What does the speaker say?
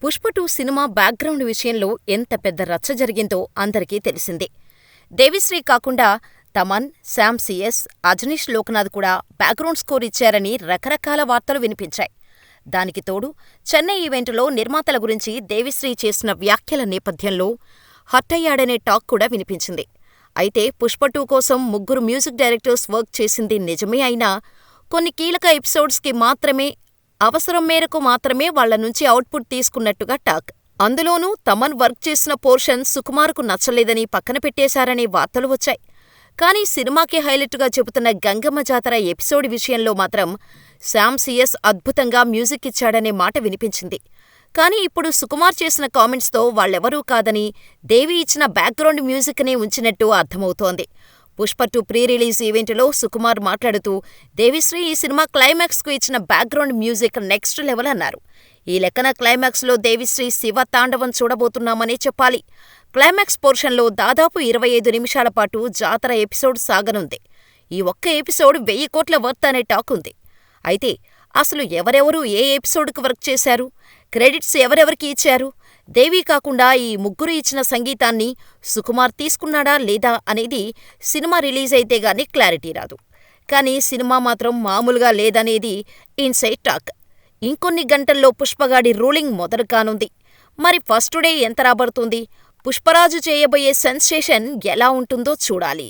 Pushpa 2 cinema background విషయంలో ఎంత పెద్ద రచ్చ జరిగిందో అందరికీ తెలిసిందే. దేవిశ్రీ కాకుండా తమన్, శామ్ సీఎస్, అజనీష్ లోక్నాథ్ కూడా బ్యాక్గ్రౌండ్ స్కోర్ ఇచ్చారని రకరకాల వార్తలు వినిపించాయి. దానికి తోడు చెన్నై ఈవెంటులో నిర్మాతల గురించి దేవిశ్రీ చేసిన వ్యాఖ్యల నేపథ్యంలో హర్టయ్యాడనే టాక్ కూడా వినిపించింది. అయితే పుష్ప 2 కోసం ముగ్గురు మ్యూజిక్ డైరెక్టర్స్ వర్క్ చేసింది నిజమే అయినా కొన్ని కీలక ఎపిసోడ్స్కి మాత్రమే అవసరం మేరకు మాత్రమే వాళ్ల నుంచి అవుట్పుట్ తీసుకున్నట్టుగా టాక్. అందులోనూ తమన్ వర్క్ చేసిన పోర్షన్ సుకుమార్కు నచ్చలేదని పక్కన పెట్టేశారనే వార్తలు వచ్చాయి. కానీ సినిమాకి హైలైట్గా చెబుతున్న గంగమ్మ జాతర ఎపిసోడ్ విషయంలో మాత్రం శామ్ సీఎస్ అద్భుతంగా మ్యూజిక్ ఇచ్చాడనే మాట వినిపించింది. కానీ ఇప్పుడు సుకుమార్ చేసిన కామెంట్స్తో వాళ్లెవరూ కాదని దేవి ఇచ్చిన బ్యాక్గ్రౌండ్ మ్యూజిక్నే ఉంచినట్టు అర్థమవుతోంది. పుష్ప 2 ప్రీ రిలీజ్ ఈవెంటులో సుకుమార్ మాట్లాడుతూ దేవిశ్రీ ఈ సినిమా క్లైమాక్స్కు ఇచ్చిన బ్యాక్గ్రౌండ్ మ్యూజిక్ నెక్స్ట్ లెవెల్ అన్నారు. ఈ లెక్కన క్లైమాక్స్లో దేవిశ్రీ శివ తాండవం చూడబోతున్నామనే చెప్పాలి. క్లైమాక్స్ పోర్షన్లో దాదాపు 25 నిమిషాల పాటు జాతర ఎపిసోడ్ సాగనుంది. ఈ ఒక్క ఎపిసోడ్ 1000 కోట్ల వర్త్ అనే టాక్ ఉంది. అయితే అసలు ఎవరెవరు ఏ ఎపిసోడ్కు వర్క్ చేశారు, క్రెడిట్స్ ఎవరెవరికి ఇచ్చారు, దేవి కాకుండా ఈ ముగ్గురు ఇచ్చిన సంగీతాన్ని సుకుమార్ తీసుకున్నాడా లేదా అనేది సినిమా రిలీజ్ అయితే గానీ క్లారిటీ రాదు. కానీ సినిమా మాత్రం మామూలుగా లేదనేది ఇన్సైడ్ టాక్. ఇంకొన్ని గంటల్లో పుష్పగాడి రూలింగ్ మొదలు కానుంది. మరి ఫస్ట్ డే ఎంత రాబడుతుంది? పుష్పరాజు చేయబోయే సెన్సేషన్ ఎలా ఉంటుందో చూడాలి.